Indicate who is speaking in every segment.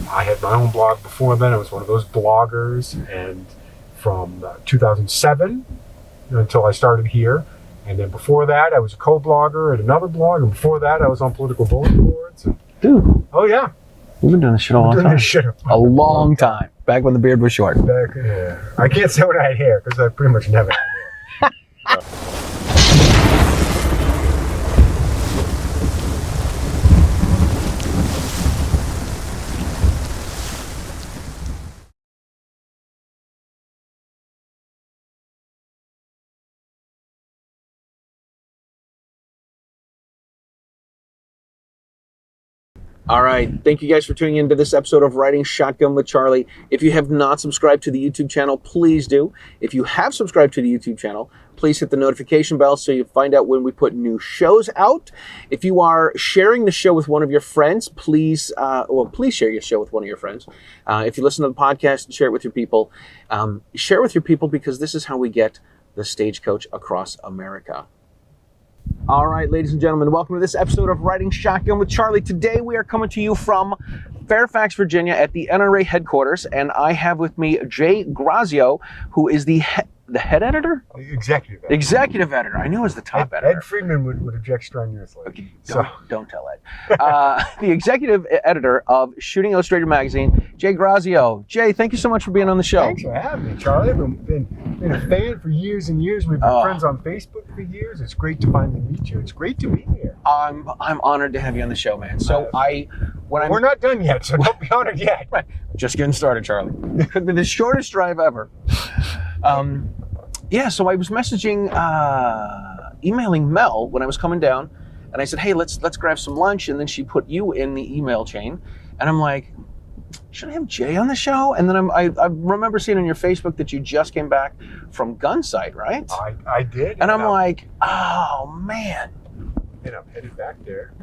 Speaker 1: I had my own blog before then. I was one of those bloggers, and from 2007 until I started here. And then before that, I was a co-blogger at another blog, and before that, I was on political bulletin boards. And,
Speaker 2: dude,
Speaker 1: oh yeah,
Speaker 2: you've been doing this shit a long time. A long time. Back when the beard was short.
Speaker 1: Yeah. I can't say when I had hair because I pretty much never had hair.
Speaker 2: All right. Thank you guys for tuning into this episode of Riding Shotgun with Charlie. If you have not subscribed to the YouTube channel, please do. If you have subscribed to the YouTube channel, please hit the notification bell so you find out when we put new shows out. If you are sharing the show with one of your friends, please share your show with one of your friends. If you listen to the podcast, share it with your people. Share it with your people because this is how we get the Stagecoach across America. All right, ladies and gentlemen, welcome to this episode of Riding Shotgun with Charlie. Today we are coming to you from Fairfax, Virginia at the NRA headquarters, and I have with me Jay Grazio, who is the head editor?
Speaker 1: Executive editor.
Speaker 2: Executive editor. I knew it was the top editor.
Speaker 1: Ed Friedman would object strenuously.
Speaker 2: Okay, don't tell Ed. The executive editor of Shooting Illustrated magazine, Jay Grazio. Jay, thank you so much for being on the show.
Speaker 1: Thanks for having me, Charlie. I've been a fan for years and years. We've been friends on Facebook for years. It's great to finally meet you. It's great to be here.
Speaker 2: I'm honored to have you on the show, man. So
Speaker 1: we're not done yet, so don't be honored yet.
Speaker 2: Right. Just getting started, Charlie. Could be the shortest drive ever. So I was messaging, emailing Mel when I was coming down, and I said, hey, let's grab some lunch, and then she put you in the email chain, and I'm like, should I have Jay on the show? And then I remember seeing on your Facebook that you just came back from Gunstie, right?
Speaker 1: I did.
Speaker 2: And I'm like, oh, man.
Speaker 1: And I'm headed back there.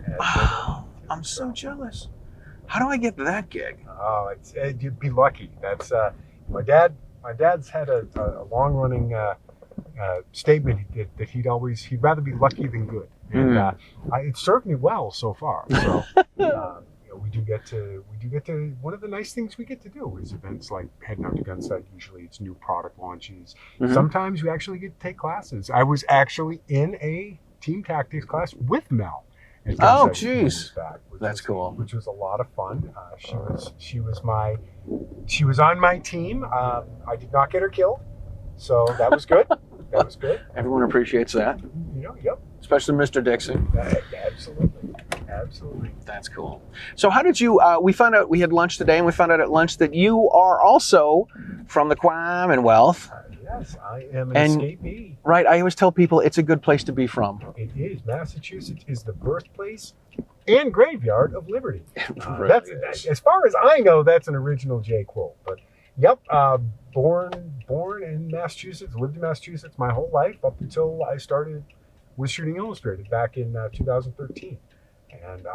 Speaker 2: I'm so jealous. How do I get that gig?
Speaker 1: Oh, you'd be lucky. That's my dad's had a long-running statement that he'd rather be lucky than good, and it served me well so far. So we do get to one of the nice things we get to do is events like heading out to Gunstie. Usually it's new product launches. Mm-hmm. Sometimes we actually get to take classes. I was actually in a team tactics class with Mel.
Speaker 2: Oh, geez, that's cool.
Speaker 1: Which was a lot of fun. She was on my team. I did not get her killed, so that was good. That was good.
Speaker 2: Everyone appreciates that.
Speaker 1: Yep.
Speaker 2: Especially Mr. Dixon.
Speaker 1: Absolutely.
Speaker 2: That's cool. So how did you? We found out we had lunch today, and we found out at lunch that you are also from the Commonwealth.
Speaker 1: Yes, I am an escapee.
Speaker 2: Right, I always tell people it's a good place to be from.
Speaker 1: It is. Massachusetts is the birthplace and graveyard of liberty. That's as far as I know, that's an original Jay quote. But yep, born in Massachusetts, lived in Massachusetts my whole life up until I started with Shooting Illustrated back in 2013. And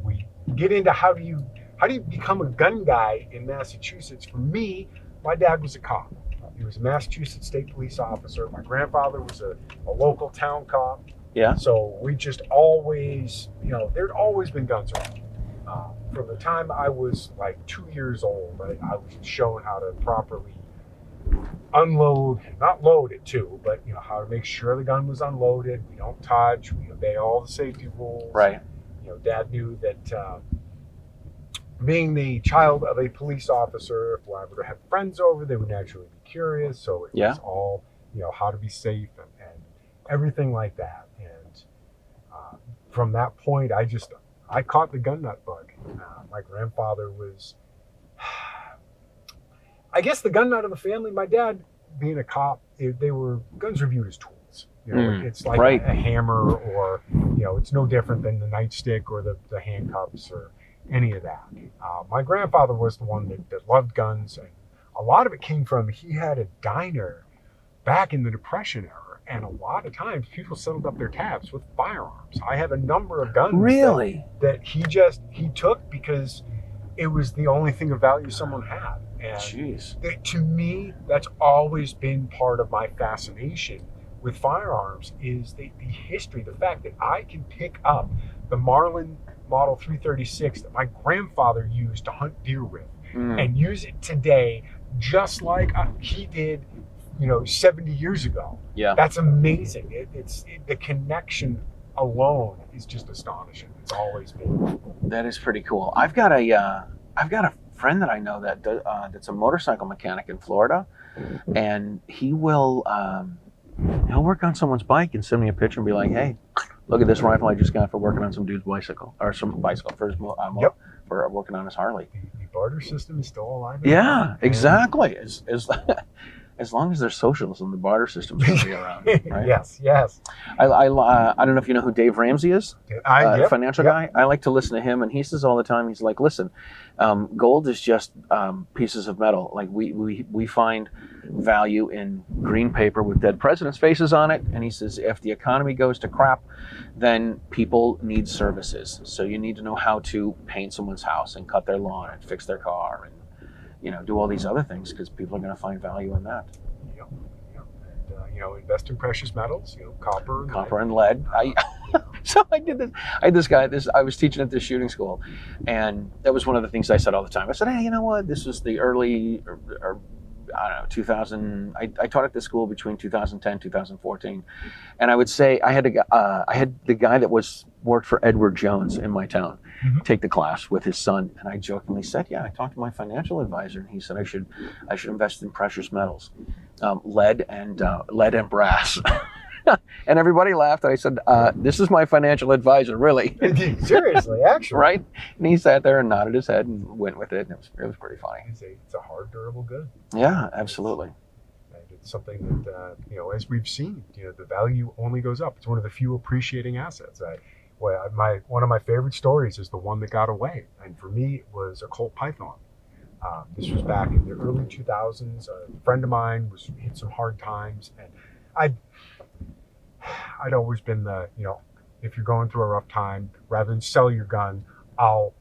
Speaker 1: we get into how do you become a gun guy in Massachusetts? For me, my dad was a cop. He was a Massachusetts State Police officer. My grandfather was a local town cop.
Speaker 2: Yeah.
Speaker 1: So we just always, there'd always been guns around. From the time I was like 2 years old, I was shown how to properly unload, not load it too, but how to make sure the gun was unloaded. We don't touch. We obey all the safety rules.
Speaker 2: Right.
Speaker 1: Dad knew that being the child of a police officer, if I were to have friends over, they would naturally be curious. So it was all, how to be safe and everything like that. And from that point, I caught the gun nut bug. My grandfather was, I guess, the gun nut of the family. My dad, being a cop, guns were viewed as tools. It's like a hammer, or it's no different than the nightstick or the handcuffs or any of that. My grandfather was the one that loved guns, and a lot of it came from, he had a diner back in the Depression era, and a lot of times people settled up their tabs with firearms. I have a number of guns that he took because it was the only thing of value someone had. And to me, that's always been part of my fascination with firearms, is the history, the fact that I can pick up the Marlin Model 336 that my grandfather used to hunt deer with, and use it today just like he did, 70 years ago.
Speaker 2: Yeah.
Speaker 1: That's amazing. The connection alone is just astonishing. It's always been.
Speaker 2: That is pretty cool. I've got a friend that I know that's a motorcycle mechanic in Florida, and he'll work on someone's bike and send me a picture and be like, "Hey, look at this rifle I just got for working on some dude's bicycle or some bicycle for his for working on his Harley."
Speaker 1: The barter system is still alive.
Speaker 2: Yeah, exactly. As long as there's socialism, the barter system's going to be around. Right?
Speaker 1: Yes.
Speaker 2: I don't know if you know who Dave Ramsey is, financial guy. I like to listen to him, and he says all the time, he's like, listen, gold is just pieces of metal. Like we find value in green paper with dead presidents' faces on it, and he says if the economy goes to crap, then people need services. So you need to know how to paint someone's house and cut their lawn and fix their car and do all these other things because people are going to find value in that.
Speaker 1: And, invest in precious metals,
Speaker 2: copper and lead. So I did this. I had this guy. I was teaching at this shooting school, and that was one of the things I said all the time. I said, hey, you know what? This was the early, or I don't know, 2000. I taught at this school between 2010, 2014, and I would say I had the guy that worked for Edward Jones in my town take the class with his son, and I jokingly said, yeah, I talked to my financial advisor, and he said I should invest in precious metals, lead and brass. And everybody laughed. And I said, this is my financial advisor, really.
Speaker 1: Seriously, actually.
Speaker 2: Right? And he sat there and nodded his head and went with it. And it was pretty funny.
Speaker 1: It's a hard, durable good.
Speaker 2: Yeah, absolutely.
Speaker 1: It's something that, as we've seen, the value only goes up. It's one of the few appreciating assets. One of my favorite stories is the one that got away. And for me, it was a Colt Python. This was back in the early 2000s. A friend of mine hit some hard times. And I'd always been if you're going through a rough time, rather than sell your gun, I'll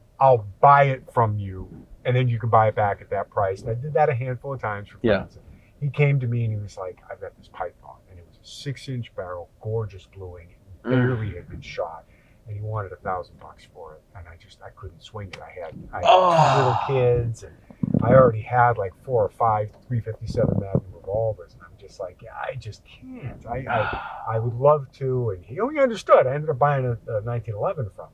Speaker 1: buy it from you, and then you can buy it back at that price. And I did that a handful of times for friends. He came to me and he was like, I've got this Python, and it was a 6-inch barrel, gorgeous bluing, it barely had been shot, and he wanted $1,000 for it, and I couldn't swing it. I had 2 little kids, and I already had like 4 or 5 357 Magnum revolvers, and I'm just like, I just can't. I would love to, and he understood. I ended up buying a 1911 from him,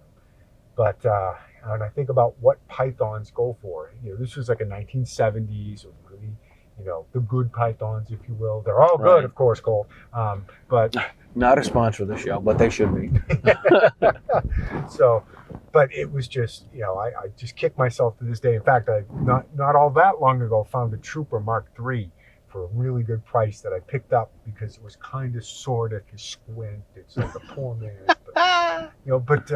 Speaker 1: but and I think about what Pythons go for. This was like a 1970s, or really, the good Pythons, if you will. They're all good, of course, Cole. But
Speaker 2: not a sponsor of the show, but they should be.
Speaker 1: So, but it was just, I just kick myself to this day. In fact, I not all that long ago found a Trooper Mark III for a really good price that I picked up because it was kind of sort of squint. It's like a poor man's, but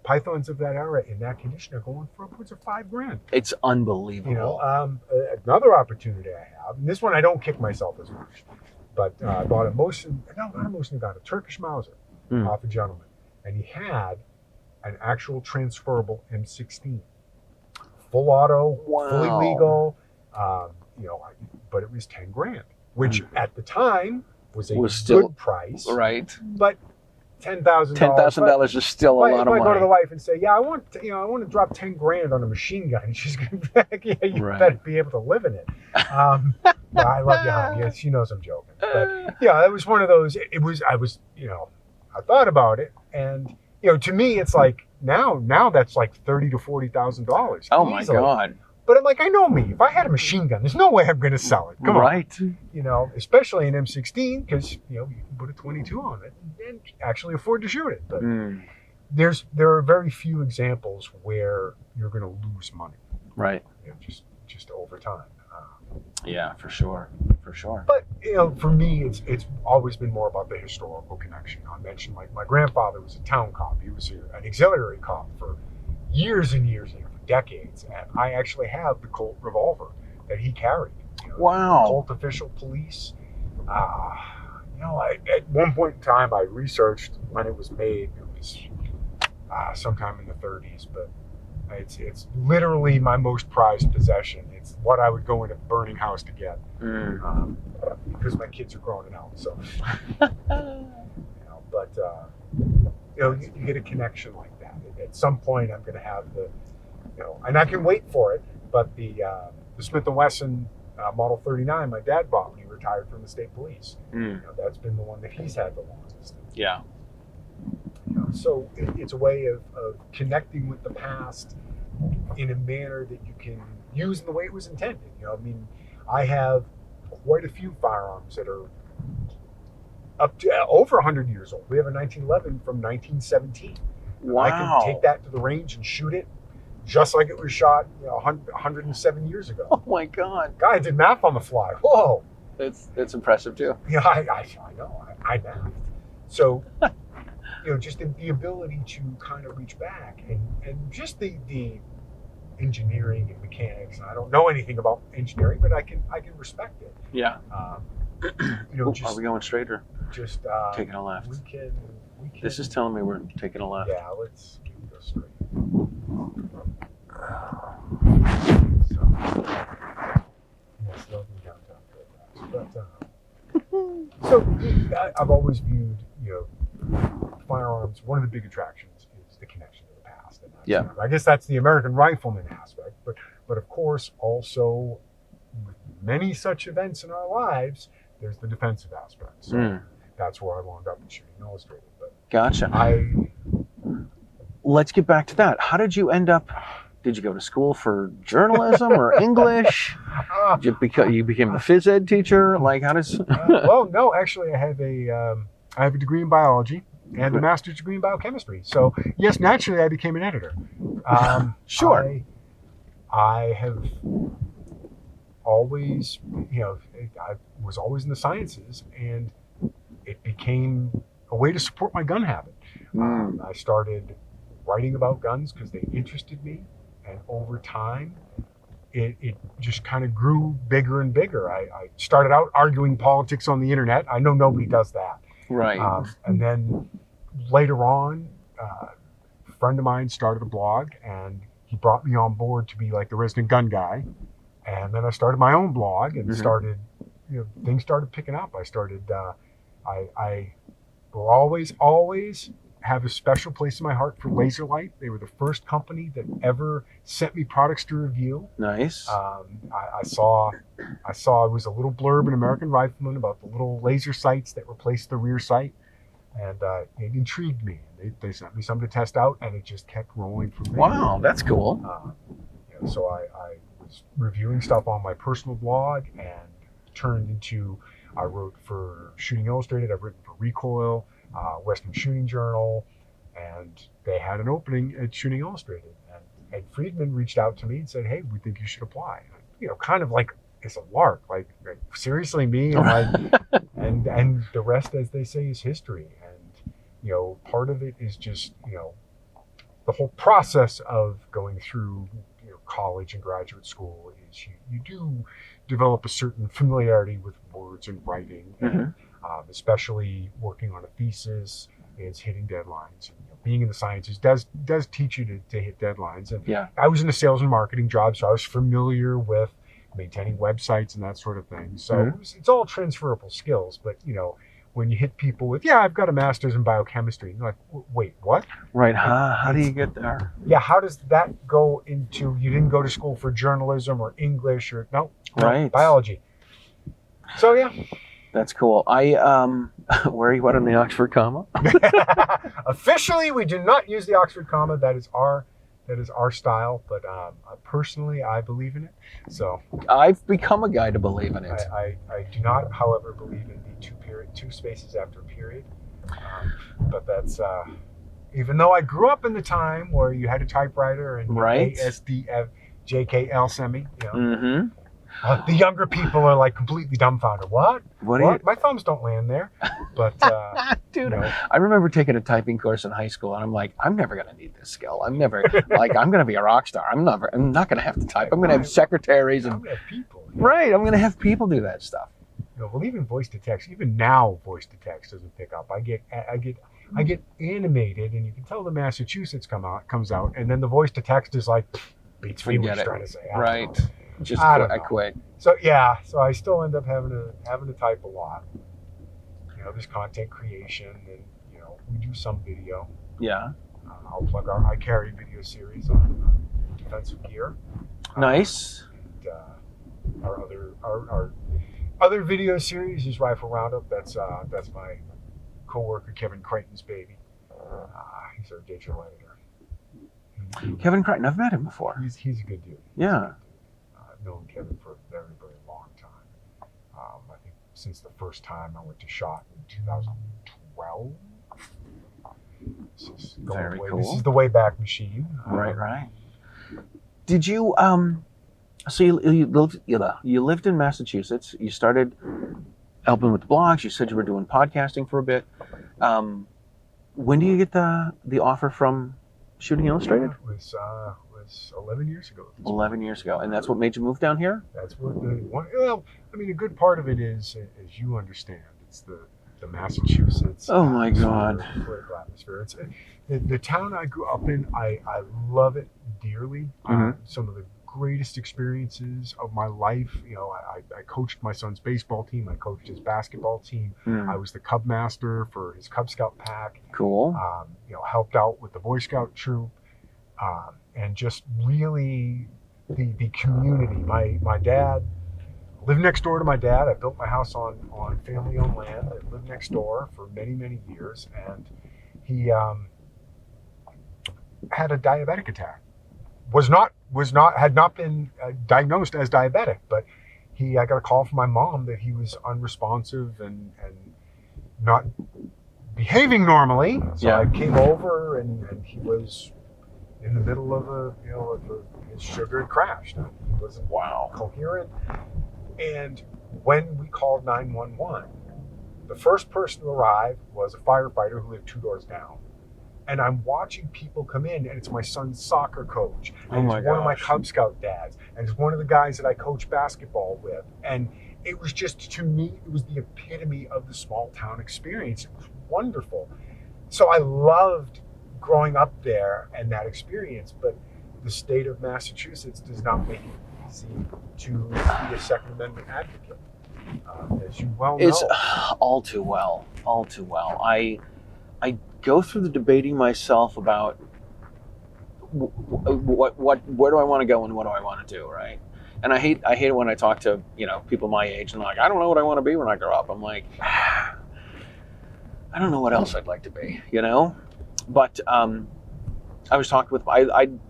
Speaker 1: Pythons of that era in that condition are going for upwards of $5,000.
Speaker 2: It's unbelievable.
Speaker 1: Another opportunity I have, and this one I don't kick myself as much, but I bought a Turkish Mauser off a gentleman, and he had an actual transferable M16, full auto, fully legal, but it was $10,000, which at the time was still good price,
Speaker 2: right?
Speaker 1: But
Speaker 2: $10,000 is still a lot of money.
Speaker 1: If I go to the wife and say, I want to drop $10,000 on a machine gun, she's going to be like, you better be able to live in it. I love you, honey. Yeah, she knows I'm joking. But it was one of those. I thought about it, and to me, it's like now that's like $30,000 to $40,000.
Speaker 2: Oh my God.
Speaker 1: But I'm like, I know me. If I had a machine gun, there's no way I'm going to sell it. Come on. Especially an M16, because you can put a 22 on it and actually afford to shoot it. But there are very few examples where you're going to lose money.
Speaker 2: Right.
Speaker 1: Just over time.
Speaker 2: Yeah, for sure.
Speaker 1: But for me, it's always been more about the historical connection. I mentioned my grandfather was a town cop. He was an auxiliary cop for years and years and decades, and I actually have the Colt revolver that he carried.
Speaker 2: Wow.
Speaker 1: Colt official police. At one point in time, I researched when it was made. It was sometime in the 30s, but it's literally my most prized possession. It's what I would go in a burning house to get, because my kids are grown and out. So, you get a connection like that. At some point, I'm going to have and I can wait for it. But the Smith & Wesson Model 39 my dad bought when he retired from the state police. That's been the one that he's had the longest.
Speaker 2: Yeah.
Speaker 1: So it's a way of connecting with the past in a manner that you can use in the way it was intended. I have quite a few firearms that are up to over 100 years old. We have a 1911 from 1917.
Speaker 2: Wow.
Speaker 1: I can take that to the range and shoot it just like it was shot 107 years ago.
Speaker 2: Oh my God.
Speaker 1: Guy did math on the fly. Whoa.
Speaker 2: It's impressive too.
Speaker 1: Yeah, I know. I mathed. So, just the ability to kind of reach back and just the engineering and mechanics. And I don't know anything about engineering, but I can respect it.
Speaker 2: Yeah.
Speaker 1: Are
Speaker 2: we going straight or
Speaker 1: just
Speaker 2: taking a left?
Speaker 1: We can.
Speaker 2: This is telling me we're taking a left.
Speaker 1: Yeah, let's go straight. Slowing downtown Fairfax. But I've always viewed firearms. One of the big attractions is the connection to the past. And I guess that's the American rifleman aspect, but of course also with many such events in our lives, there's the defensive aspect. So that's where I wound up in Shooting Illustrated. But
Speaker 2: gotcha. Let's get back to that. How did you end up? Did you go to school for journalism or English? You became a phys ed teacher? Like, how does?
Speaker 1: Well, no. Actually, I have a degree in biology and a master's degree in biochemistry. So, yes, naturally, I became an editor.
Speaker 2: Sure.
Speaker 1: I have always, I was always in the sciences, and it became a way to support my gun habit. I started writing about guns because they interested me. And over time, it just kind of grew bigger and bigger. I started out arguing politics on the internet. I know nobody does that.
Speaker 2: Right.
Speaker 1: And then later on, a friend of mine started a blog, and he brought me on board to be like the resident gun guy. And then I started my own blog and started, things started picking up. I started, I will always have a special place in my heart for Laserlight. They were the first company that ever sent me products to review.
Speaker 2: Nice.
Speaker 1: I saw it was a little blurb in American Rifleman about the little laser sights that replaced the rear sight, and it intrigued me. They sent me some to test out, and it just kept rolling from there.
Speaker 2: Wow, that's cool.
Speaker 1: So I was reviewing stuff on my personal blog, and turned into, I wrote for Shooting Illustrated. I've written for Recoil, Western Shooting Journal, and they had an opening at Shooting Illustrated. And Ed Friedman reached out to me and said, "Hey, we think you should apply." Kind of like it's a lark. Like seriously, me? And the rest, as they say, is history. And part of it is just the whole process of going through college and graduate school is you do develop a certain familiarity with words and writing, and especially working on a thesis is hitting deadlines. And, being in the sciences does teach you to hit deadlines. And I was in a sales and marketing job, so I was familiar with maintaining websites and that sort of thing. So it's all transferable skills. But when you hit people with, I've got a master's in biochemistry, you're like, wait, what?
Speaker 2: Right. How do you get there?
Speaker 1: Yeah. How does that go into? You didn't go to school for journalism or English or no, biology. So
Speaker 2: that's cool. Where are you at on the Oxford comma?
Speaker 1: Officially, we do not use the Oxford comma. That is our style. But personally, I believe in it. So
Speaker 2: I've become a guy to believe in it.
Speaker 1: I do not, however, believe in the two spaces after a period. But that's even though I grew up in the time where you had a typewriter and ASDF, JKL semi. The younger people are like completely dumbfounded. What? My thumbs don't land there. But
Speaker 2: dude, I remember taking a typing course in high school, and I'm like, I'm never gonna need this skill. I'm never I'm gonna be a rock star. I'm not gonna have to type. I'm gonna have secretaries and
Speaker 1: I'm gonna have people.
Speaker 2: Right. I'm gonna have people do that stuff.
Speaker 1: Well, even voice to text. Even now, voice to text doesn't pick up. I get animated, and you can tell the Massachusetts comes out, and then the voice to text is like beats me what he's trying to say.
Speaker 2: Right. I quit.
Speaker 1: So so I still end up having to type a lot. There's content creation, and we do some video.
Speaker 2: Yeah.
Speaker 1: I'll plug I carry video series on defensive gear.
Speaker 2: Nice.
Speaker 1: And our other video series is Rifle Roundup. That's my co-worker Kevin Crichton's baby. He's our digital editor.
Speaker 2: Kevin Crichton, I've met him before.
Speaker 1: He's a good dude.
Speaker 2: Yeah.
Speaker 1: I've known Kevin for a very, very long time. I think since the first time I went to SHOT in 2012. This is
Speaker 2: Very cool.
Speaker 1: This is the way back machine.
Speaker 2: Right. Did you so you lived in Massachusetts. You started helping with blogs. You said you were doing podcasting for a bit. When do you get the offer from Shooting Illustrated?
Speaker 1: It was 11 years ago.
Speaker 2: 11 years ago, and that's what made you move down here?
Speaker 1: That's what a good part of it is, as you understand, it's the Massachusetts.
Speaker 2: Oh my God.
Speaker 1: Political atmosphere. It's the town I grew up in. I love it dearly. Some of the greatest experiences of my life. I coached my son's baseball team. I coached his basketball team. I was the Cub Master for his Cub Scout pack.
Speaker 2: Cool.
Speaker 1: Helped out with the Boy Scout troop, and just really the community. My dad lived next door to my dad. I built my house on family-owned land. I lived next door for many, many years, and he had a diabetic attack. Had not been diagnosed as diabetic, but I got a call from my mom that he was unresponsive and not behaving normally. So I came over and he was in the middle of his sugar had crashed. He wasn't coherent. And when we called 911, the first person to arrive was a firefighter who lived 2 doors down. And I'm watching people come in, and it's my son's soccer coach, and it's one of my Cub Scout dads, and it's one of the guys that I coach basketball with. And it was just, to me, it was the epitome of the small town experience. It was wonderful. So I loved growing up there and that experience, but the state of Massachusetts does not make it easy to be a Second Amendment advocate, as you well know.
Speaker 2: It's all too well. I go through the debating myself about where do I want to go and what do I want to do, right? And I hate it when I talk to people my age and they're like, I don't know what I want to be when I grow up. I'm like, I don't know what else I'd like to be, But I was talking with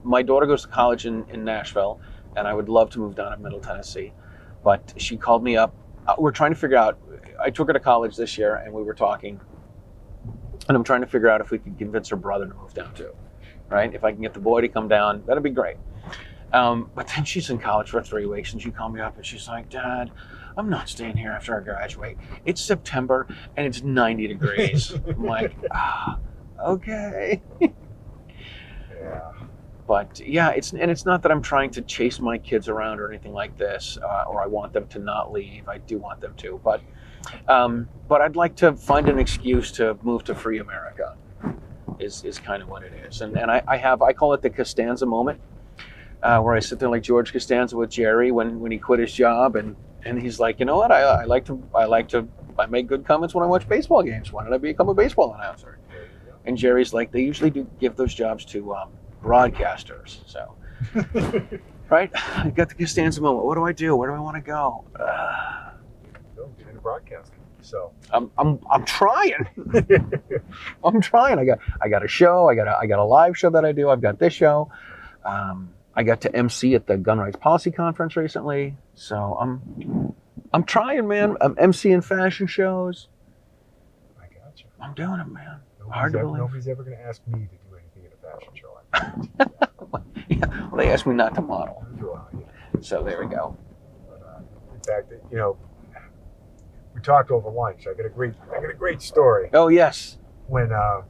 Speaker 2: my daughter goes to college in Nashville, and I would love to move down to Middle Tennessee, but she called me up. We're trying to figure out. I took her to college this year, and we were talking. And I'm trying to figure out if we can convince her brother to move down too, right? If I can get the boy to come down, that'd be great. But then she's in college for 3 weeks, and she called me up and she's like, Dad, I'm not staying here after I graduate. It's September and it's 90 degrees. I'm like, okay.
Speaker 1: Yeah.
Speaker 2: But yeah, it's not that I'm trying to chase my kids around or anything like this, or I want them to not leave. I do want them to, but I'd like to find an excuse to move to free America. Is kind of what it is, and I call it the Costanza moment, where I sit there like George Costanza with Jerry when he quit his job, and he's like, you know what, I make good comments when I watch baseball games. Why don't I become a baseball announcer? And Jerry's like, they usually do give those jobs to broadcasters. So, right, I got the Costanza moment. What do I do? Where do I want to go?
Speaker 1: Get into broadcasting. So
Speaker 2: I'm trying. I'm trying. I got a show. I got a live show that I do. I've got this show. I got to MC at the Gun Rights Policy Conference recently. So I'm trying, man. I'm MCing fashion shows.
Speaker 1: I got you.
Speaker 2: I'm doing it, man. Hard to believe.
Speaker 1: Nobody's ever going to ask me to do anything in a fashion show.
Speaker 2: Yeah, well, they asked me not to model.
Speaker 1: Well, yeah.
Speaker 2: So there we go.
Speaker 1: But, in fact, we talked over lunch. I got a great story.
Speaker 2: Oh yes.
Speaker 1: When I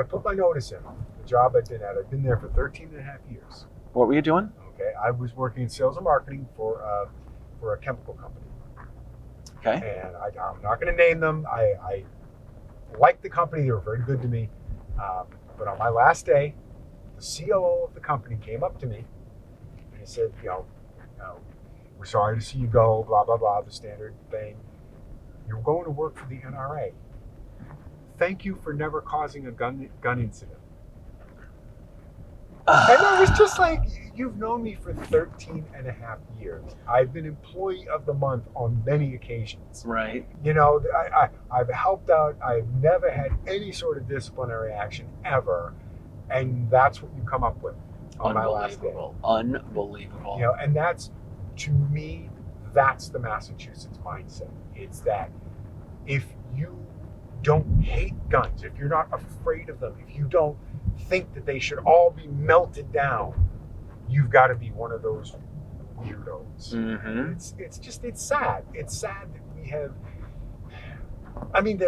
Speaker 1: put my notice in, the job I'd been there for 13 and a half years.
Speaker 2: What were you doing?
Speaker 1: Okay, I was working in sales and marketing for a chemical company.
Speaker 2: Okay.
Speaker 1: And I'm not going to name them. I liked the company. They were very good to me. But on my last day, the COO of the company came up to me and he said, we're sorry to see you go, blah, blah, blah, the standard thing. You're going to work for the NRA. Thank you for never causing a gun incident. And I was just like, you've known me for 13 and a half years. I've been employee of the month on many occasions.
Speaker 2: Right.
Speaker 1: You know, I've helped out. I've never had any sort of disciplinary action ever. And that's what you come up with on my last day.
Speaker 2: Unbelievable.
Speaker 1: You know, and that's, to me, that's the Massachusetts mindset. It's that if you don't hate guns, if you're not afraid of them, if you don't think that they should all be melted down, you've got to be one of those weirdos.
Speaker 2: Mm-hmm.
Speaker 1: It's sad. It's sad that we have, I mean,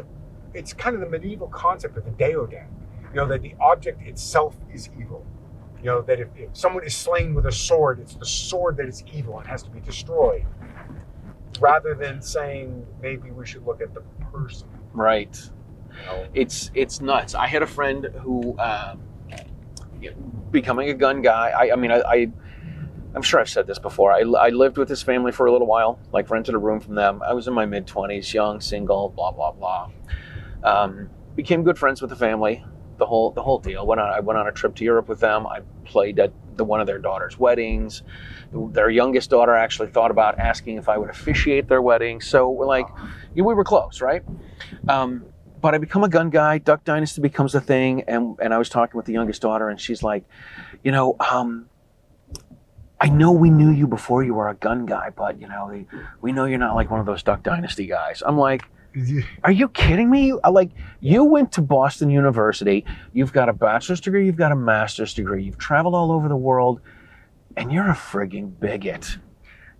Speaker 1: it's kind of the medieval concept of the deodand, you know, that the object itself is evil. You know, that if someone is slain with a sword, it's the sword that is evil and has to be destroyed. Rather than saying maybe we should look at the person.
Speaker 2: Right.
Speaker 1: You know?
Speaker 2: It's nuts. I had a friend who, becoming a gun guy, I'm sure I've said this before. I lived with his family for a little while, like rented a room from them. I was in my mid-20s, young, single, blah, blah, blah. Became good friends with the family, the whole deal. I went on a trip to Europe with them. I played at one of their daughter's weddings. Their youngest daughter actually thought about asking if I would officiate their wedding. So we were close, right? But I become a gun guy. Duck Dynasty becomes a thing, and I was talking with the youngest daughter, and she's like, you know, I know we knew you before you were a gun guy, but you know, we know you're not like one of those Duck Dynasty guys. I'm like, are you kidding me? You went to Boston University. You've got a bachelor's degree. You've got a master's degree. You've traveled all over the world, and you're a frigging bigot.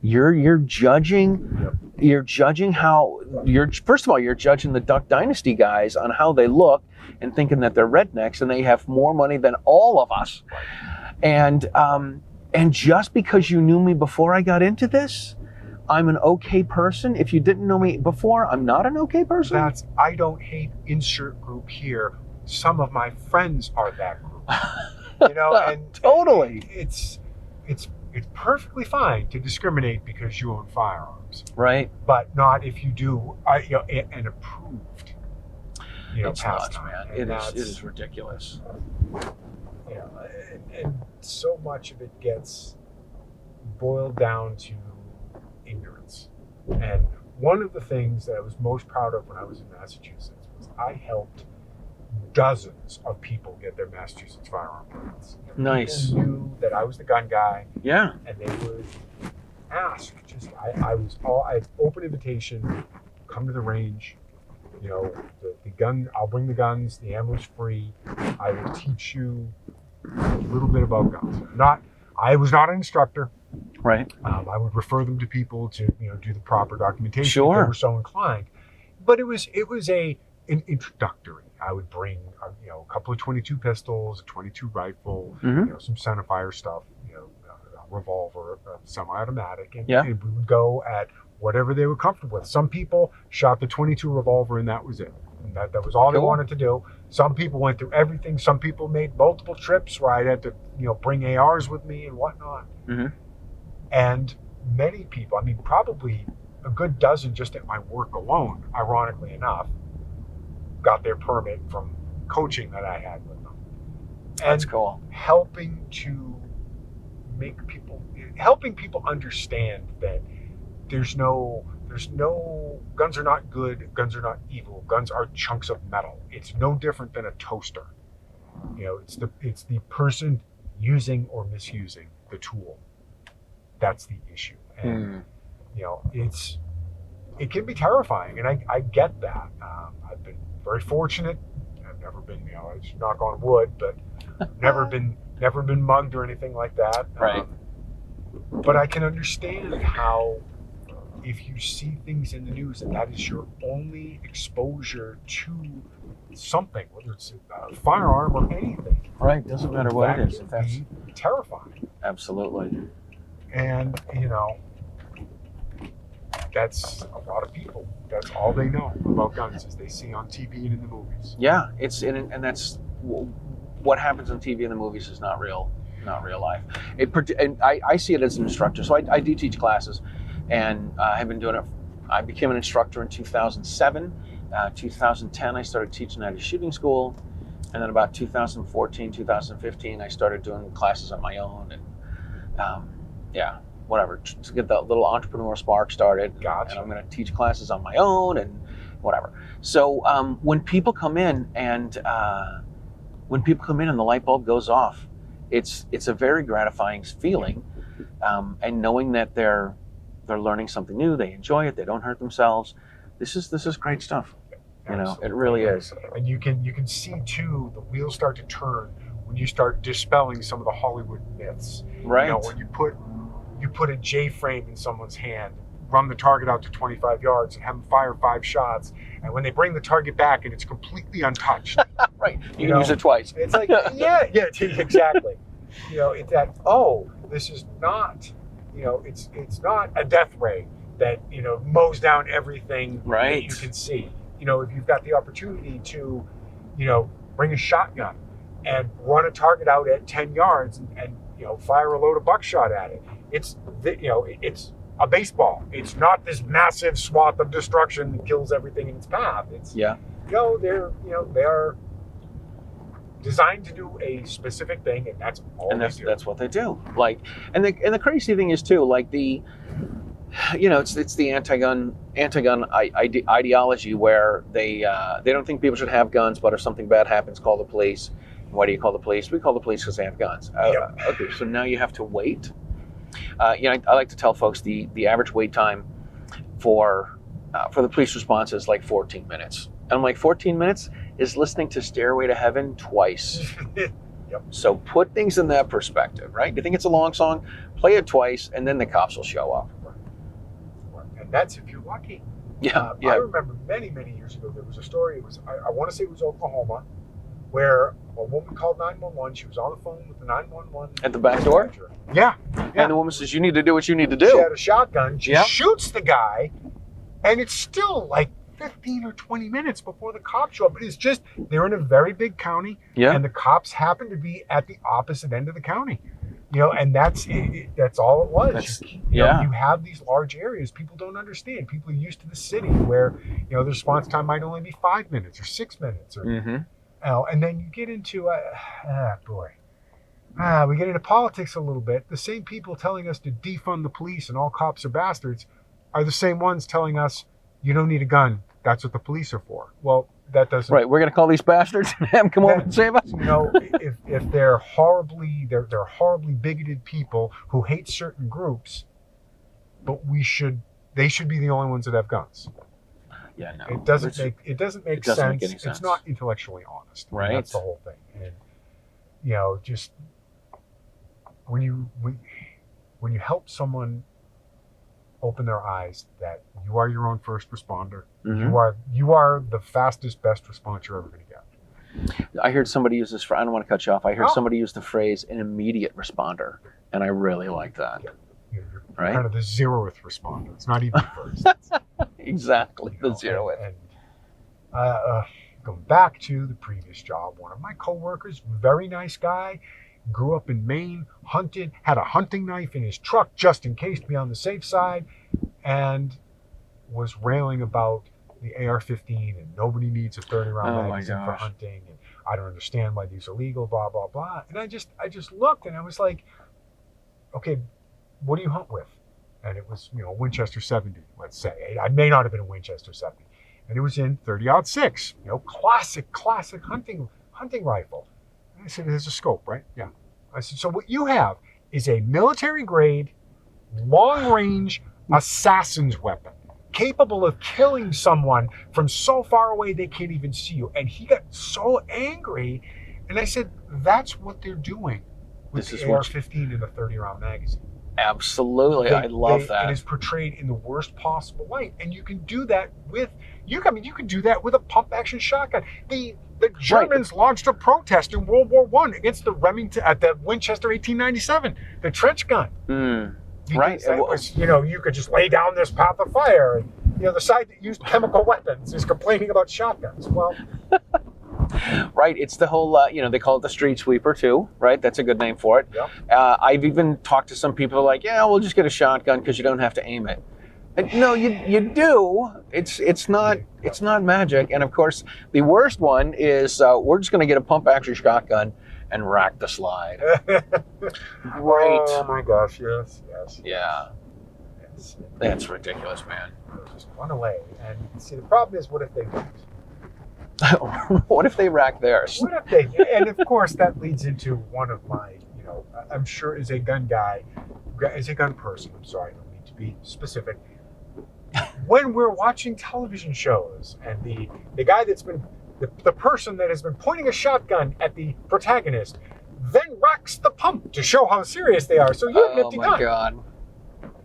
Speaker 2: You're judging.
Speaker 1: Yep.
Speaker 2: You're judging first of all, you're judging the Duck Dynasty guys on how they look and thinking that they're rednecks and they have more money than all of us. And just because you knew me before I got into this, I'm an okay person. If you didn't know me before, I'm not an okay person.
Speaker 1: I don't hate insert group here. Some of my friends are that group. You know, and
Speaker 2: totally.
Speaker 1: It's perfectly fine to discriminate because you own firearms,
Speaker 2: right?
Speaker 1: But not if you do, an approved,
Speaker 2: it's nuts,
Speaker 1: pastime.
Speaker 2: Man. It is ridiculous.
Speaker 1: You know, and so much of it gets boiled down to ignorance. And one of the things that I was most proud of when I was in Massachusetts was I helped dozens of people get their Massachusetts firearm permits.
Speaker 2: Nice.
Speaker 1: People knew that I was the gun guy.
Speaker 2: Yeah.
Speaker 1: And they would ask. I'd open invitation, come to the range. You know, the gun. I'll bring the guns. The ammo's free. I will teach you a little bit about guns. I was not an instructor.
Speaker 2: Right.
Speaker 1: I would refer them to people to do the proper documentation
Speaker 2: Sure.
Speaker 1: if they were so inclined. But it was an introductory. I would bring a couple of 22 pistols, a 22 rifle,
Speaker 2: mm-hmm.
Speaker 1: Some centerfire stuff, a revolver, semi-automatic, and we would go at whatever they were comfortable with. Some people shot the 22 revolver and that was it. And that was all they wanted to do. Some people went through everything. Some people made multiple trips where I had to bring ARs with me and whatnot.
Speaker 2: Mm-hmm.
Speaker 1: And many people, probably a good dozen just at my work alone, ironically enough, got their permit from coaching that I had with them. And
Speaker 2: that's cool.
Speaker 1: Helping people understand that there's no guns are not good, guns are not evil, guns are chunks of metal. It's no different than a toaster. It's the person using or misusing the tool. That's the issue. And it can be terrifying, and I get that. I've been very fortunate. I've never been, I should knock on wood, but never been mugged or anything like that.
Speaker 2: Right.
Speaker 1: But I can understand how, if you see things in the news and that is your only exposure to something, whether it's a firearm or anything.
Speaker 2: Right. Doesn't matter what it is.
Speaker 1: That's terrifying.
Speaker 2: Absolutely.
Speaker 1: And that's a lot of people. That's all they know about guns is they see on TV and in the movies.
Speaker 2: Yeah, and that's what happens on TV and the movies is not real life. And I see it as an instructor. So I do teach classes, and I've been doing it. I became an instructor in 2007. 2010, I started teaching at a shooting school. And then about 2014, 2015, I started doing classes on my own, and whatever, to get that little entrepreneur spark started.
Speaker 1: Gotcha.
Speaker 2: And I'm going to teach classes on my own and whatever. So when people come in and the light bulb goes off, it's a very gratifying feeling, and knowing that they're learning something new, they enjoy it, they don't hurt themselves. This is great stuff.
Speaker 1: Absolutely.
Speaker 2: It really is.
Speaker 1: And you can see too the wheels start to turn when you start dispelling some of the Hollywood myths.
Speaker 2: Right.
Speaker 1: When you put a J frame in someone's hand, run the target out to 25 yards, and have them fire 5 shots, and when they bring the target back and it's completely untouched.
Speaker 2: Right. You can use it twice.
Speaker 1: It's like yeah, exactly. It's that this is not it's not a death ray that mows down everything
Speaker 2: right.
Speaker 1: that you can see. If you've got the opportunity to bring a shotgun and run a target out at 10 yards and fire a load of buckshot at it, it's a baseball. It's not this massive swath of destruction that kills everything in its path. It's they are designed to do a specific thing, and that's all they do.
Speaker 2: That's what they do. And the crazy thing is too, it's the anti-gun ideology where they don't think people should have guns, but if something bad happens, call the police. Why do you call the police? We call the police because they have guns. Okay, so now you have to wait. I like to tell folks the average wait time for the police response is like 14 minutes. And I'm like, 14 minutes is listening to Stairway to Heaven twice.
Speaker 1: Yep.
Speaker 2: So put things in that perspective, right? You think it's a long song? Play it twice, and then the cops will show up.
Speaker 1: And that's if you're lucky.
Speaker 2: Yeah.
Speaker 1: I remember many, many years ago, there was a story. It was I want to say it was Oklahoma, where a woman called 911. She was on the phone with the 911
Speaker 2: at the back door.
Speaker 1: Yeah.
Speaker 2: And the woman says, "You need to do what you need to do."
Speaker 1: She had a shotgun. She shoots the guy, and it's still like 15 or 20 minutes before the cops show up. But it's just they're in a very big county, and the cops happen to be at the opposite end of the county. And that's all it was. You have these large areas. People don't understand. People are used to the city where the response time might only be 5 minutes or 6 minutes, or and then you get into we get into politics a little bit. The same people telling us to defund the police and all cops are bastards are the same ones telling us you don't need a gun. That's what the police are for. Well, that doesn't.
Speaker 2: Right, we're going to call these bastards and have them come over and save us.
Speaker 1: If they're horribly bigoted people who hate certain groups, but they should be the only ones that have guns.
Speaker 2: Yeah, no.
Speaker 1: It doesn't make sense.
Speaker 2: Make any sense.
Speaker 1: It's not intellectually honest.
Speaker 2: Right.
Speaker 1: That's the whole thing. And just when you help someone open their eyes that you are your own first responder, you are the fastest, best response you're ever going to get.
Speaker 2: I heard somebody use this. I don't want to cut you off. I heard somebody use the phrase "an immediate responder," and I really like that.
Speaker 1: Yeah. You're
Speaker 2: right?
Speaker 1: kind of the 0th responder. It's not even first.
Speaker 2: Exactly, the 0th.
Speaker 1: And going back to the previous job, one of my coworkers, very nice guy, grew up in Maine, hunted, had a hunting knife in his truck just in case to be on the safe side, and was railing about the AR-15 and nobody needs a 30-round magazine for hunting, and I don't understand why these are illegal, blah, blah, blah. And I just looked and I was like, okay, what do you hunt with? And it was, a Winchester 70, let's say. I may not have been a Winchester 70. And it was in 30-06, classic hunting rifle. And I said, there's a scope, right? Yeah. I said, so what you have is a military-grade, long-range assassin's weapon, capable of killing someone from so far away they can't even see you. And he got so angry. And I said, that's what they're doing with the AR-15 in the 30-round magazine.
Speaker 2: Absolutely. I love that.
Speaker 1: It is portrayed in the worst possible light. And you can do that with you can do that with a pump action shotgun. The Germans launched a protest in World War I against the Remington at the Winchester 1897, the trench gun.
Speaker 2: Right.
Speaker 1: It was, you could just lay down this path of fire. And, the side that used chemical weapons is complaining about shotguns. Well,
Speaker 2: right. It's the whole, they call it the street sweeper too, right? That's a good name for it.
Speaker 1: Yep.
Speaker 2: I've even talked to some people like, yeah, we'll just get a shotgun because you don't have to aim it. No, you do. It's not magic. And of course, the worst one is we're just going to get a pump action shotgun and rack the slide. Right.
Speaker 1: Oh my gosh! Yes.
Speaker 2: Yeah.
Speaker 1: Yes.
Speaker 2: That's ridiculous, man.
Speaker 1: Just run away. And see, the problem is, what if they don't?
Speaker 2: What if they rack theirs?
Speaker 1: What if they? And of course, that leads into one of my, I'm sure as a gun guy, as a gun person. I'm sorry, I don't need to be specific. When we're watching television shows, and the guy that's been the person that has been pointing a shotgun at the protagonist, then racks the pump to show how serious they are. So you have an empty gun.
Speaker 2: Oh my God.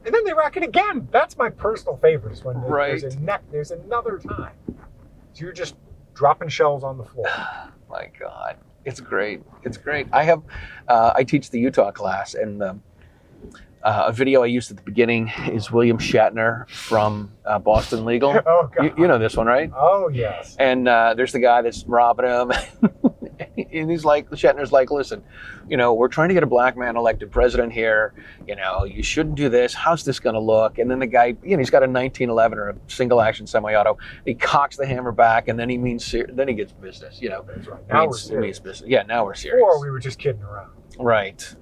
Speaker 1: And then they rack it again. That's my personal favorite. Is when
Speaker 2: Right.
Speaker 1: there's another time. So you're just dropping shells on the floor.
Speaker 2: My God, it's great. It's great. I teach the Utah class, and a video I used at the beginning is William Shatner from Boston Legal.
Speaker 1: Oh God.
Speaker 2: You know this one, right?
Speaker 1: Oh yes.
Speaker 2: And there's the guy that's robbing him. And he's like, Shatner's like, listen, we're trying to get a black man elected president here. You shouldn't do this. How's this going to look? And then the guy, he's got a 1911 or a single action semi-auto. He cocks the hammer back, and then he then he gets business.
Speaker 1: That's right. Now we're serious.
Speaker 2: Means business. Yeah, now we're serious.
Speaker 1: Or we were just kidding around.
Speaker 2: Right.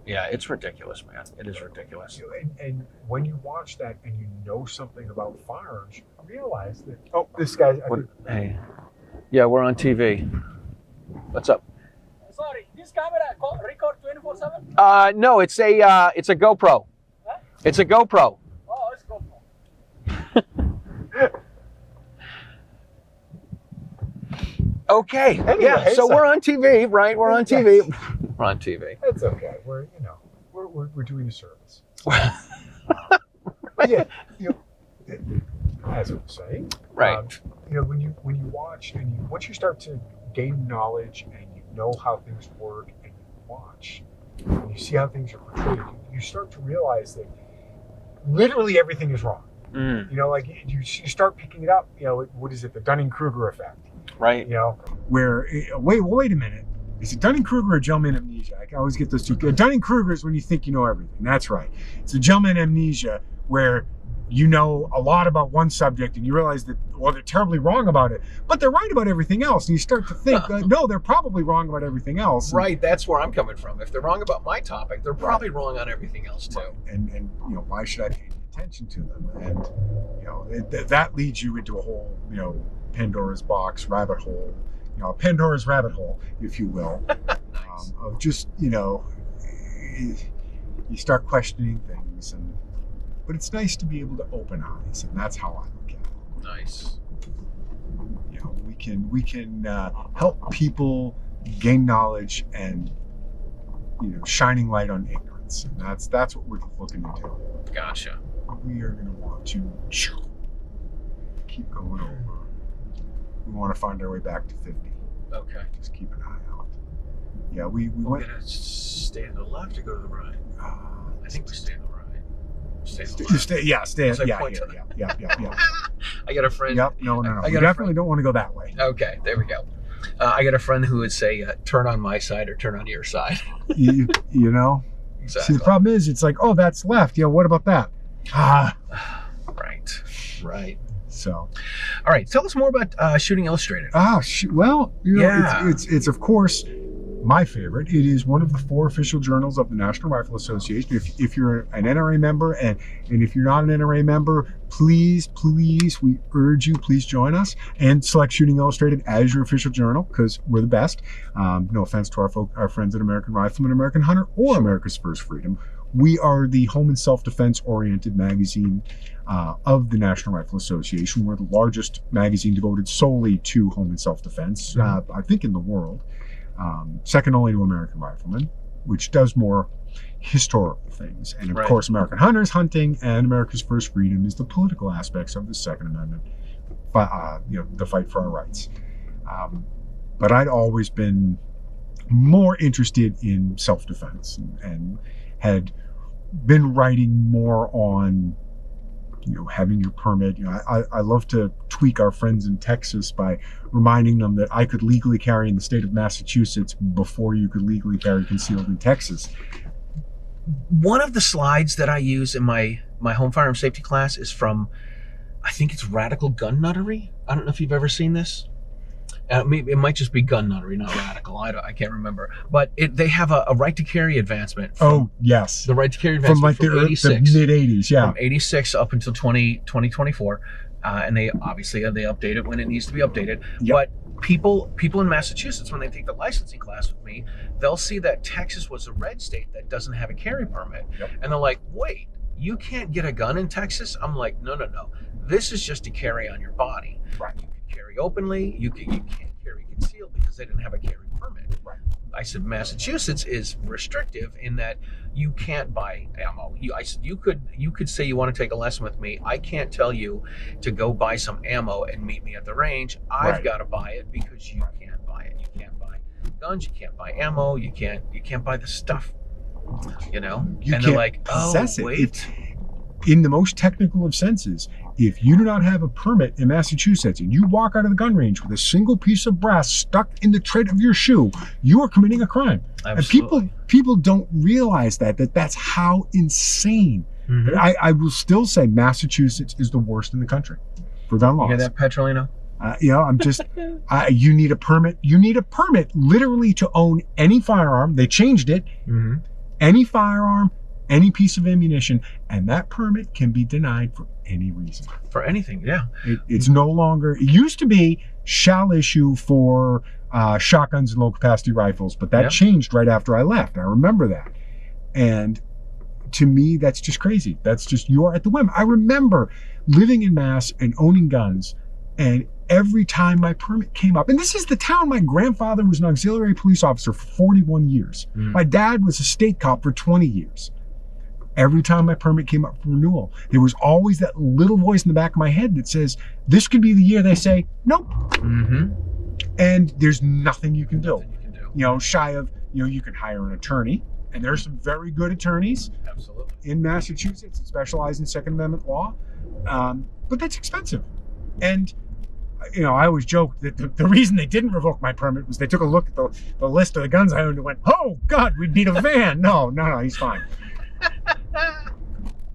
Speaker 2: Yeah, it's ridiculous, man. It is ridiculous.
Speaker 1: And when you watch that and you know something about firearms, you realize that. Oh, this guy.
Speaker 2: Hey. Yeah, we're on TV. What's up?
Speaker 3: Sorry, this camera record 24/7?
Speaker 2: No, it's a GoPro.
Speaker 3: Huh?
Speaker 2: It's a GoPro.
Speaker 3: Oh, it's GoPro.
Speaker 2: Okay.
Speaker 1: Anyway,
Speaker 2: Yeah. So we're on TV, right? We're on TV.
Speaker 1: Yes.
Speaker 2: We're on TV.
Speaker 1: It's okay. We're doing a service. Yeah. As I was saying.
Speaker 2: Right.
Speaker 1: When you watch and once you start to gain knowledge and you know how things work and you watch and you see how things are portrayed, you start to realize that literally everything is wrong. Like you start picking it up. What is it? The Dunning-Kruger effect.
Speaker 2: Right.
Speaker 1: Where wait a minute. Is it Dunning-Kruger or gentleman amnesia? I always get those two. Dunning-Kruger is when you think you know everything. That's right. It's a gentleman amnesia where you know a lot about one subject and you realize that, well, they're terribly wrong about it, but they're right about everything else. And you start to think, no, they're probably wrong about everything else.
Speaker 2: Right. That's where I'm coming from. If they're wrong about my topic, they're probably wrong on everything else too.
Speaker 1: Right. And why should I pay attention to them? And that leads you into a whole Pandora's box, rabbit hole. Pandora's rabbit hole, if you will.
Speaker 2: Nice.
Speaker 1: Of just you start questioning things, but it's nice to be able to open eyes, and that's how I look at it.
Speaker 2: Nice.
Speaker 1: We can help people gain knowledge and shining light on ignorance, and that's what we're looking to do.
Speaker 2: Gotcha.
Speaker 1: We are going to want to keep going over. We want to find our way back to 50.
Speaker 2: Okay.
Speaker 1: Just keep an eye out. Yeah, we
Speaker 2: We're
Speaker 1: went.
Speaker 2: gonna stay on the left or go to the right? I think we stay on the right. Stay on the
Speaker 1: You
Speaker 2: left.
Speaker 1: stay. Yeah, stay.
Speaker 2: As I
Speaker 1: Yeah,
Speaker 2: point
Speaker 1: here.
Speaker 2: to-
Speaker 1: Yeah.
Speaker 2: I got a friend.
Speaker 1: Yep. No.
Speaker 2: I
Speaker 1: We
Speaker 2: got a
Speaker 1: definitely
Speaker 2: friend.
Speaker 1: don't want to go that way.
Speaker 2: Okay, there we go. I got a friend who would say, "Turn on my side or turn on your side."
Speaker 1: You know.
Speaker 2: Exactly.
Speaker 1: See, the problem is, it's like, oh, that's left. Yeah. What about that?
Speaker 2: Right.
Speaker 1: So.
Speaker 2: All right. Tell us more about Shooting Illustrated.
Speaker 1: Well,
Speaker 2: Yeah.
Speaker 1: it's of course my favorite. It is one of the 4 official journals of the National Rifle Association. If you're an NRA member and if you're not an NRA member, please, we urge you, please join us and select Shooting Illustrated as your official journal because we're the best. No offense to our friends at American Rifleman, American Hunter, or America's First Freedom. We are the home and self-defense oriented magazine of the National Rifle Association. We're the largest magazine devoted solely to home and self-defense, I think, in the world. Second only to American Rifleman, which does more historical things. And of course, American Hunters, hunting, and America's First Freedom is the political aspects of the Second Amendment, the fight for our rights. But I'd always been more interested in self-defense and had been writing more on having your permit. I love to tweak our friends in Texas by reminding them that I could legally carry in the state of Massachusetts before you could legally carry concealed in Texas.
Speaker 2: One of the slides that I use in my my home firearm safety class is from, I think it's Radical Gun Nuttery. I don't know if you've ever seen this. Maybe it might just be Gun Nuttery, not Radical. I can't remember. But they have a right to carry advancement.
Speaker 1: Oh, yes.
Speaker 2: The right to carry advancement
Speaker 1: from like the mid-'80s, yeah.
Speaker 2: From 86 up until 2024. And they obviously they update it when it needs to be updated. Yep. But people in Massachusetts, when they take the licensing class with me, they'll see that Texas was a red state that doesn't have a carry permit. Yep. And they're like, wait, you can't get a gun in Texas? I'm like, no. This is just to carry on your body. Right. You can carry openly. You can't carry concealed because they didn't have a carry permit. Right. I said Massachusetts is restrictive in that you can't buy ammo. I said you could say you want to take a lesson with me. I can't tell you to go buy some ammo and meet me at the range. I've got to buy it because you can't buy it. You can't buy guns. You can't buy ammo. You can't buy the stuff. You know. And they're like, oh wait.
Speaker 1: In the most technical of senses, if you do not have a permit in Massachusetts and you walk out of the gun range with a single piece of brass stuck in the tread of your shoe, you are committing a crime. Absolutely. And people don't realize that's how insane. Mm-hmm. I will still say Massachusetts is the worst in the country for gun laws.
Speaker 2: You hear that, Petrolino?
Speaker 1: I'm just, you need a permit. You need a permit literally to own any firearm. They changed it. Mm-hmm. Any firearm, any piece of ammunition, and that permit can be denied for any reason.
Speaker 2: For anything, yeah.
Speaker 1: It's no longer, it used to be shall issue for shotguns and low capacity rifles, but that changed right after I left. I remember that. And to me, that's just crazy. That's just, you're at the whim. I remember living in Mass and owning guns, and every time my permit came up, and this is the town my grandfather was an auxiliary police officer for 41 years. Mm. My dad was a state cop for 20 years. Every time my permit came up for renewal, there was always that little voice in the back of my head that says, this could be the year they say, nope. Mm-hmm. And there's nothing you can do. Shy of, you can hire an attorney, and there's some very good attorneys in Massachusetts that specialize in Second Amendment law, but that's expensive. And, I always joke that the reason they didn't revoke my permit was they took a look at the list of the guns I owned and went, oh, God, we'd need a van. No, he's fine.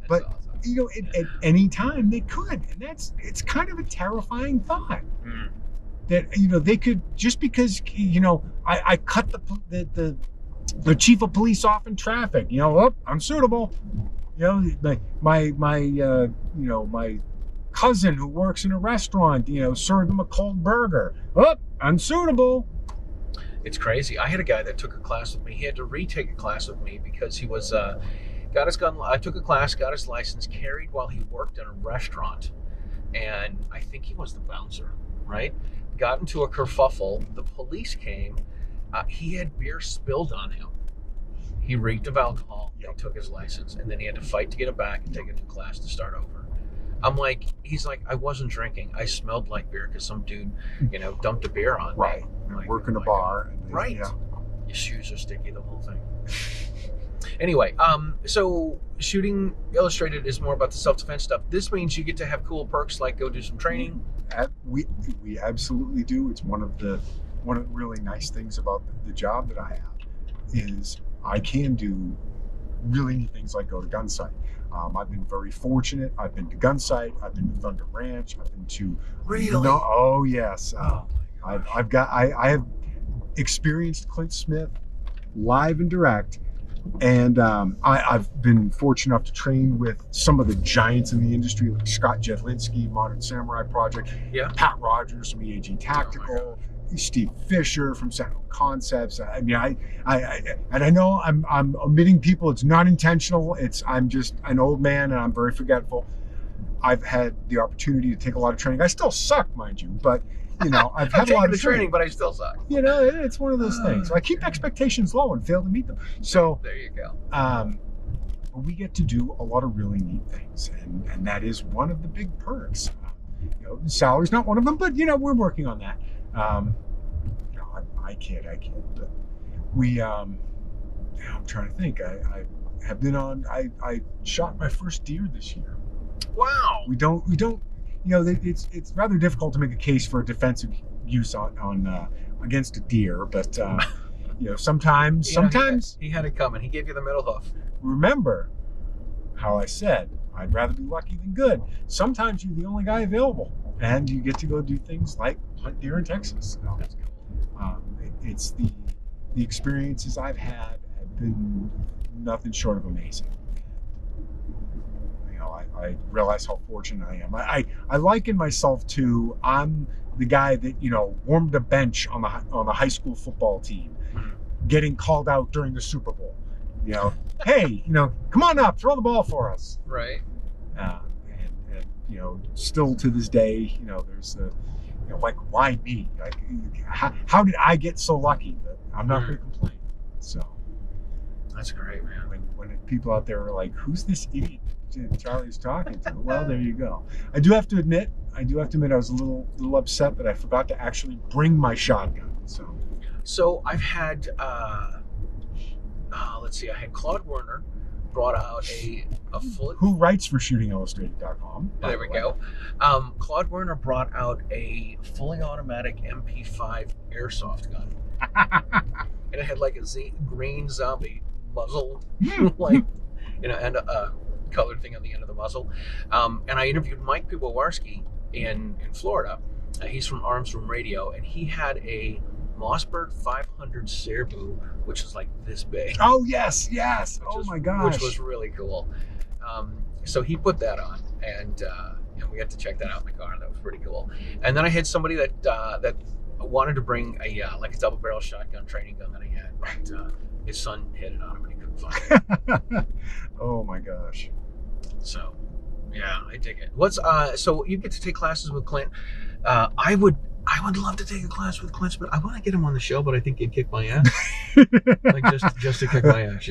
Speaker 1: But awesome. At any time they could, and it's kind of a terrifying thought that they could, just because I cut the chief of police off in traffic, I'm suitable. My cousin who works in a restaurant, served him a cold burger. I'm suitable.
Speaker 2: It's crazy. I had a guy that took a class with me. He had to retake a class with me because he was got his gun. I took a class, got his license, carried while he worked in a restaurant, and I think he was the bouncer, right? Got into a kerfuffle. The police came. He had beer spilled on him. He reeked of alcohol. They took his license, and then he had to fight to get it back and take a new class to start over. He's like, I wasn't drinking. I smelled like beer because some dude, dumped a beer on me.
Speaker 1: Right. Work in a bar.
Speaker 2: Right. Yeah. Your shoes are sticky, the whole thing. Anyway, so Shooting Illustrated is more about the self-defense stuff. This means you get to have cool perks like go do some training.
Speaker 1: We absolutely do. It's one of the really nice things about the job that I have is I can do really neat things like go to Gunstie. I've been very fortunate. I've been to Gunsite. I've been to Thunder Ranch. I've been to.
Speaker 2: Really?
Speaker 1: Oh yes. I have experienced Clint Smith live and direct, and I've been fortunate enough to train with some of the giants in the industry, like Scott Jedlinski, Modern Samurai Project, Pat Rogers from EAG Tactical, Steve Fisher from Sentinel Concepts. I mean, I know I'm omitting people. It's not intentional. I'm just an old man and I'm very forgetful. I've had the opportunity to take a lot of training. I still suck, mind you, but I've had a lot of
Speaker 2: training, but I still suck.
Speaker 1: It's one of those things. So I keep expectations low and fail to meet them. So
Speaker 2: there you go.
Speaker 1: We get to do a lot of really neat things, and that is one of the big perks. Salary's not one of them, but we're working on that. I kid, but I'm trying to think. I have been on. I shot my first deer this year.
Speaker 2: Wow.
Speaker 1: We don't. It's rather difficult to make a case for a defensive use on against a deer, but sometimes
Speaker 2: he had it coming. He gave you the middle hoof.
Speaker 1: Remember how I said I'd rather be lucky than good. Sometimes you're the only guy available, and you get to go do things like hunt deer in Texas. It's the experiences I've had have been nothing short of amazing. I realize how fortunate I am. I liken myself to, I'm the guy that, warmed the bench on the high school football team, getting called out during the Super Bowl. Hey, come on up, throw the ball for us.
Speaker 2: Right.
Speaker 1: And still to this day, there's like, why me? Like, how did I get so lucky that I'm not going to complain? So
Speaker 2: that's great, man.
Speaker 1: When people out there are like, who's this idiot Charlie's talking to? Well, there you go. I do have to admit, I was a little upset that I forgot to actually bring my shotgun.
Speaker 2: So I've had, let's see, I had Claude Werner brought out a full...
Speaker 1: Who writes for shootingillustrated.com.
Speaker 2: There we go. Claude Werner brought out a fully automatic MP5 airsoft gun. And it had like a green zombie muzzle, and a colored thing on the end of the muzzle. And I interviewed Mike Piwowarski in Florida. He's from Arms Room Radio, and he had a Mossberg 500 Serbu, which is like this big.
Speaker 1: Oh, yes. My gosh.
Speaker 2: Which was really cool. So he put that on, and we got to check that out in the car. That was pretty cool. And then I had somebody that wanted to bring a double barrel shotgun training gun that he had, but his son hid it on him and he couldn't find it.
Speaker 1: Oh my gosh.
Speaker 2: So yeah, I dig it. So you get to take classes with Clint. I would love to take a class with Clint, but I want to get him on the show, but I think he'd kick my ass. Like just to kick my ass.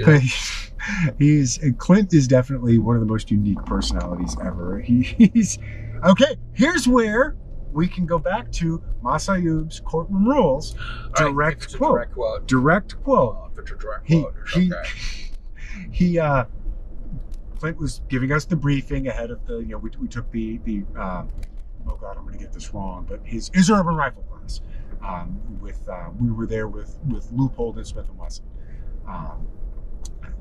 Speaker 1: Clint is definitely one of the most unique personalities ever. He's okay. Here's where we can go back to Masayub's courtroom rules. Direct quote. Direct quote.
Speaker 2: Oh, if it's a direct quote.
Speaker 1: He Clint was giving us the briefing ahead of the, we took the oh God, I'm going to get this wrong, but his urban rifle class. We were there with Leupold and Smith & Wesson.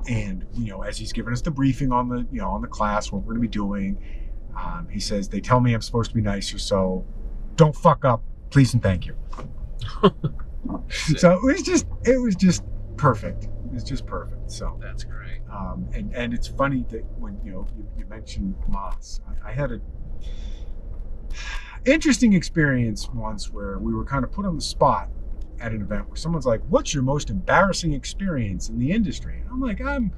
Speaker 1: And, as he's giving us the briefing on the class, what we're going to be doing, he says, they tell me I'm supposed to be nicer, so don't fuck up, please and thank you. So it was just perfect. It was just perfect. So
Speaker 2: that's great.
Speaker 1: And it's funny that when you mentioned Moss, I had a interesting experience once where we were kind of put on the spot at an event where someone's like, "What's your most embarrassing experience in the industry?" And I'm like, I'm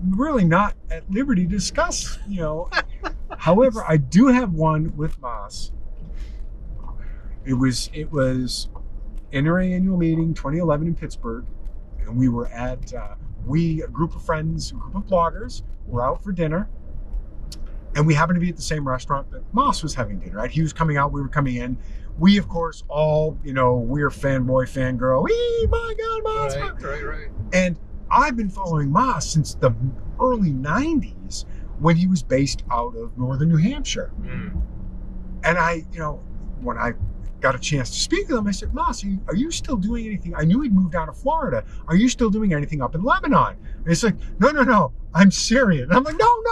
Speaker 1: really not at liberty to discuss, However, I do have one with Moss. It was NRA annual meeting 2011 in Pittsburgh, and we were at a group of friends, a group of bloggers, were out for dinner, and we happened to be at the same restaurant that Moss was having dinner at. He was coming out, we were coming in. We, of course, all, we're fanboy, fangirl. My God, Moss!
Speaker 2: Right.
Speaker 1: And I've been following Moss since the early 90s when he was based out of northern New Hampshire. And when I got a chance to speak to him, I said, Moss, are you still doing anything? I knew he'd moved down to Florida. Are you still doing anything up in Lebanon? And he's like, no, I'm Syrian. And I'm like, no,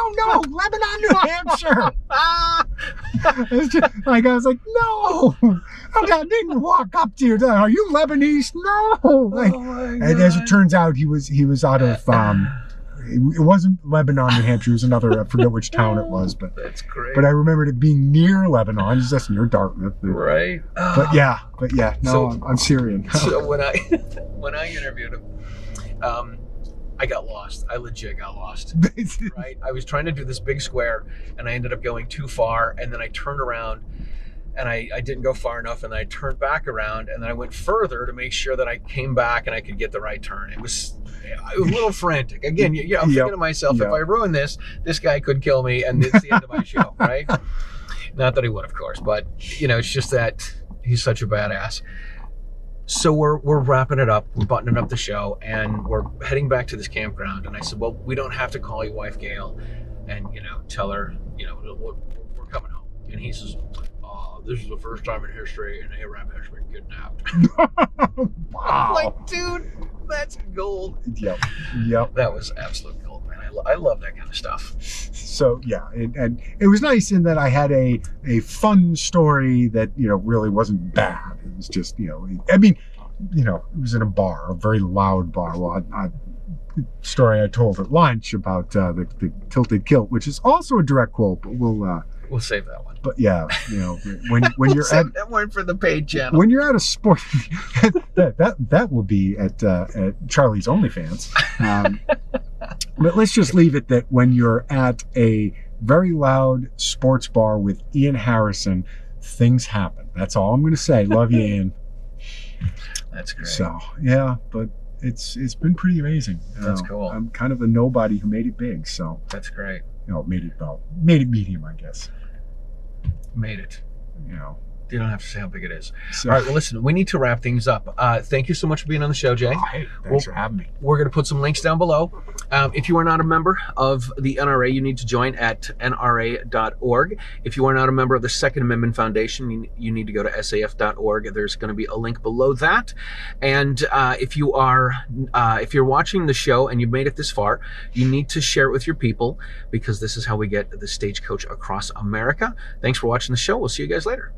Speaker 1: Lebanon, New Hampshire. It's just, I was like, no, I didn't walk up to you. Are you Lebanese? No. And as it turns out, he was out of, it wasn't Lebanon, New Hampshire. It was another, I forget which town it was, but
Speaker 2: that's great.
Speaker 1: But I remembered it being near Lebanon. It's just near Dartmouth,
Speaker 2: right?
Speaker 1: But yeah. No, so, I'm Syrian.
Speaker 2: So when I interviewed him, I got lost. I legit got lost. Right? I was trying to do this big square, and I ended up going too far, and then I turned around, and I didn't go far enough, and then I turned back around, and then I went further to make sure that I came back and I could get the right turn. It was a little frantic. Again, I'm thinking to myself, if I ruin this guy could kill me, and it's the end of my show, right? Not that he would, of course, but it's just that he's such a badass. So we're wrapping it up, we're buttoning up the show, and we're heading back to this campground. And I said, well, we don't have to call your wife Gail and tell her we're coming home. And he says, this is the first time in history an Arab has been kidnapped.
Speaker 1: Wow.
Speaker 2: I'm like, dude, that's gold.
Speaker 1: Yep.
Speaker 2: That was absolute gold, man. I I love that kind of stuff.
Speaker 1: So yeah, and it was nice in that I had a fun story that really wasn't bad. It was just I mean, it was in a bar, a very loud bar. Well, story I told at lunch about the tilted kilt, which is also a direct quote, but
Speaker 2: we'll save that one.
Speaker 1: But yeah, when you're
Speaker 2: save that one for the paid channel.
Speaker 1: When you're at a sport, that will be at Charlie's OnlyFans. But let's just leave it that when you're at a very loud sports bar with Ian Harrison, things happen. That's all I'm going to say. Love you, Ian.
Speaker 2: That's great.
Speaker 1: So yeah, but it's been pretty amazing.
Speaker 2: That's cool.
Speaker 1: I'm kind of a nobody who made it big. So
Speaker 2: that's great.
Speaker 1: Made it medium, I guess.
Speaker 2: Made it. You don't have to say how big it is.
Speaker 1: So,
Speaker 2: all right, well, listen, we need to wrap things up. Thank you so much for being on the show, Jay.
Speaker 1: Oh, hey, thanks for having me.
Speaker 2: We're going to put some links down below. If you are not a member of the NRA, you need to join at nra.org. If you are not a member of the Second Amendment Foundation, you need to go to saf.org. There's going to be a link below that. And if you're watching the show and you've made it this far, you need to share it with your people, because this is how we get the Stagecoach across America. Thanks for watching the show. We'll see you guys later.